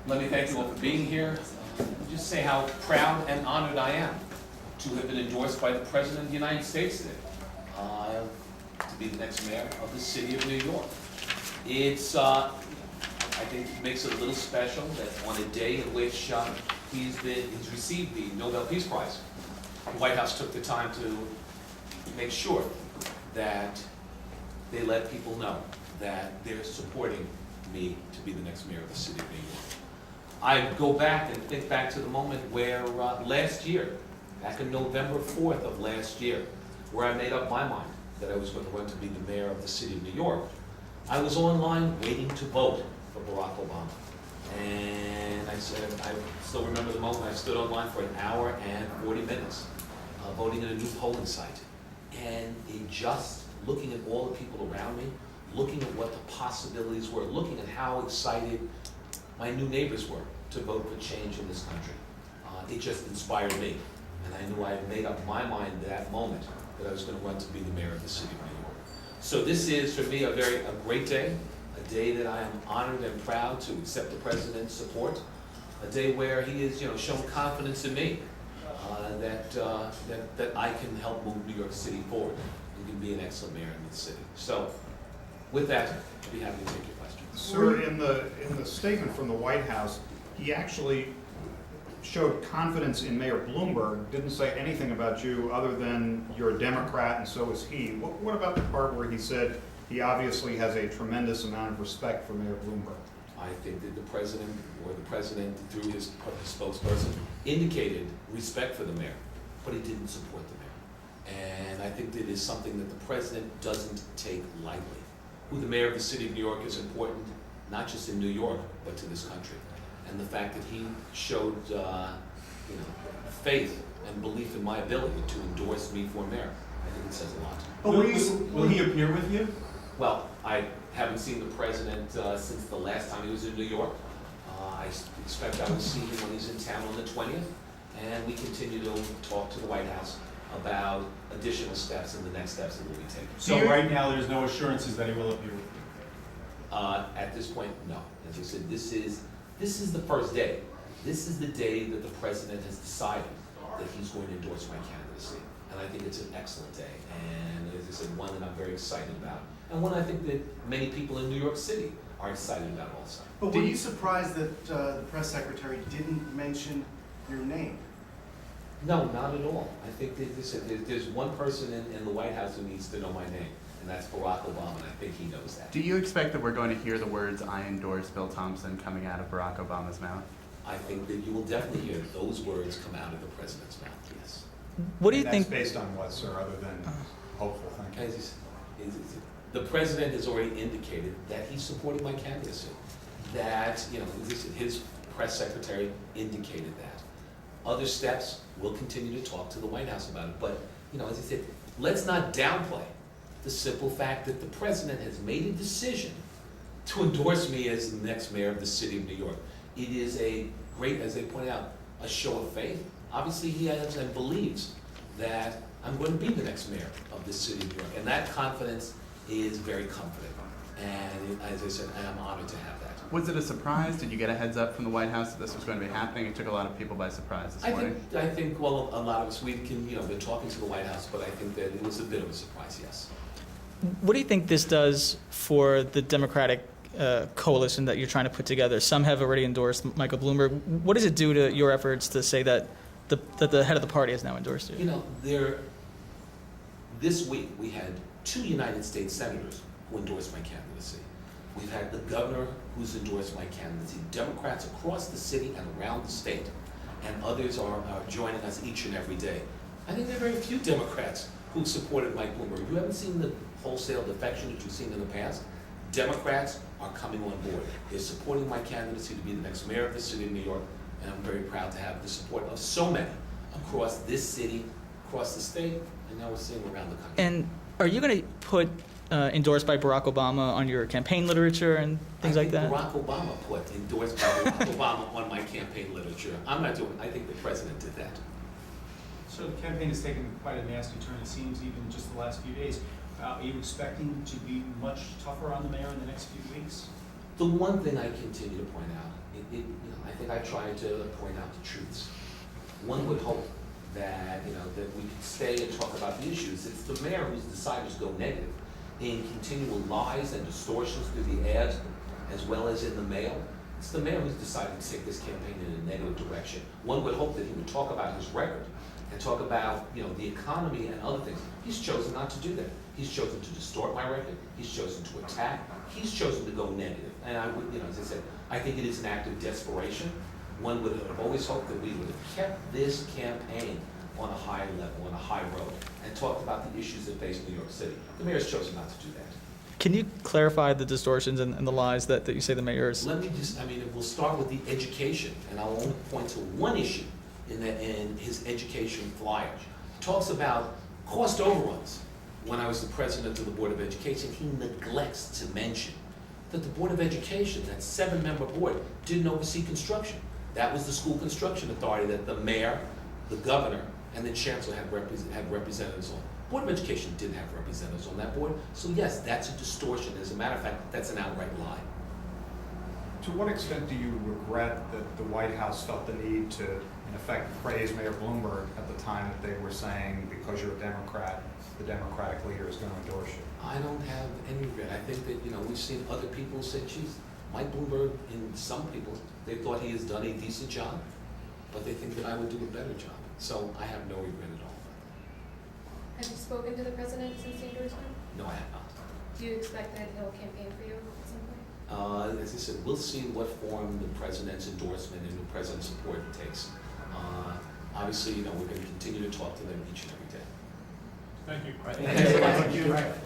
Let me thank you all for being here. Just say how proud and honored I am to have been endorsed by the President of the United States today to be the next mayor of the city of New York. It's, I think it makes it a little special that on a day in which he's received the Nobel Peace Prize, the White House took the time to make sure that they let people know that they're supporting me to be the next mayor of the city of New York. I go back and think back to the moment where last year, back on November 4th of last year, where I made up my mind that I was going to run to be the mayor of the city of New York. I was online waiting to vote for Barack Obama. And I said, I still remember the moment I stood online for an hour and 40 minutes voting at a new polling site. And just looking at all the people around me, looking at what the possibilities were, looking at how excited my new neighbors were to vote for change in this country. It just inspired me. And I knew I had made up my mind at that moment that I was going to run to be the mayor of the city of New York. So this is, for me, a great day, a day that I am honored and proud to accept the president's support, a day where he has, shown confidence in me that I can help move New York City forward and can be an excellent mayor in the city. So, with that, I'd be happy to take your questions. Sir, in the statement from the White House, he actually showed confidence in Mayor Bloomberg, didn't say anything about you other than you're a Democrat and so is he. What about the part where he said he obviously has a tremendous amount of respect for Mayor Bloomberg? I think that the president through his spokesperson indicated respect for the mayor, but he didn't support the mayor. And I think that is something that the president doesn't take lightly. Who the mayor of the city of New York is important, not just in New York, but to this country. And the fact that he showed faith and belief in my ability to endorse me for mayor, I think it says a lot. But will he appear with you? Well, I haven't seen the president since the last time he was in New York. I expect I will see him when he's in town on the 20th, and we continue to talk to the White House about additional steps and the next steps that will be taken. So right now, there's no assurances that he will appear with you? At this point, no. As I said, this is the first day. This is the day that the president has decided that he's going to endorse my candidacy. And I think it's an excellent day. And as I said, one that I'm very excited about. And one I think that many people in New York City are excited about also. But were you surprised that the press secretary didn't mention your name? No, not at all. I think that there's one person in the White House who needs to know my name, and that's Barack Obama, and I think he knows that. Do you expect that we're going to hear the words, "I endorse Bill Thompson," coming out of Barack Obama's mouth? I think that you will definitely hear those words come out of the president's mouth, yes. What do you think? That's based on what, sir, other than hopeful thinking? The president has already indicated that he's supporting my candidacy. That, his press secretary indicated that. Other steps, we'll continue to talk to the White House about it. But, as I said, let's not downplay the simple fact that the president has made a decision to endorse me as the next mayor of the city of New York. It is a great, as they pointed out, a show of faith. Obviously, he has and believes that I'm going to be the next mayor of the city of New York. And that confidence is very comforting. And as I said, I am honored to have that. Was it a surprise? Did you get a heads up from the White House that this was going to be happening? It took a lot of people by surprise this morning. I think, well, a lot of us, we can, been talking to the White House, but I think that it was a bit of a surprise, yes. What do you think this does for the Democratic coalition that you're trying to put together? Some have already endorsed Michael Bloomberg. What does it do to your efforts to say that the head of the party has now endorsed you? This week we had 2 United States senators who endorsed my candidacy. We've had the governor who's endorsed my candidacy, Democrats across the city and around the state, and others are joining us each and every day. I think there are very few Democrats who supported Mike Bloomberg. You haven't seen the wholesale defection that you've seen in the past. Democrats are coming on board. They're supporting my candidacy to be the next mayor of the city of New York, and I'm very proud to have the support of so many across this city, across the state, and now we're seeing around the country. And are you going to put endorsed by Barack Obama on your campaign literature and things like that? Barack Obama put endorsed by Barack Obama on my campaign literature. I'm not doing it. I think the president did that. So the campaign has taken quite a nasty turn, it seems, even just the last few days. Are you expecting to be much tougher on the mayor in the next few weeks? The one thing I continue to point out, I think I try to point out the truths. One would hope that, that we could stay and talk about the issues. It's the mayor who's decided to go negative in continual lies and distortions through the ads as well as in the mail. It's the mayor who's decided to take this campaign in a negative direction. One would hope that he would talk about his record and talk about, the economy and other things. He's chosen not to do that. He's chosen to distort my record. He's chosen to attack. He's chosen to go negative. And I would, as I said, I think it is an act of desperation. One would have always hoped that we would have kept this campaign on a high level, on a high road, and talked about the issues that face New York City. The mayor's chosen not to do that. Can you clarify the distortions and the lies that you say the mayor is? Let me just, we'll start with the education, and I'll only point to one issue in his education flyers. He talks about cost overruns. When I was the president of the Board of Education, he neglects to mention that the Board of Education, that 7-member board, didn't oversee construction. That was the school construction authority that the mayor, the governor, and the chancellor had representatives on. Board of Education didn't have representatives on that board, so yes, that's a distortion. As a matter of fact, that's an outright lie. To what extent do you regret that the White House felt the need to, in effect, praise Mayor Bloomberg at the time that they were saying, because you're a Democrat, the Democratic leader is going to endorse you? I don't have any regret. I think that, we've seen other people say, geez, Mike Bloomberg, and some people, they thought he has done a decent job, but they think that I would do a better job. So I have no regret at all. Have you spoken to the president since the endorsement? No, I have not. Do you expect that he'll campaign for you at some point? As I said, we'll see what form the president's endorsement and the president's support takes. Obviously, we're going to continue to talk to them each and every day. Thank you. Thank you. Thank you.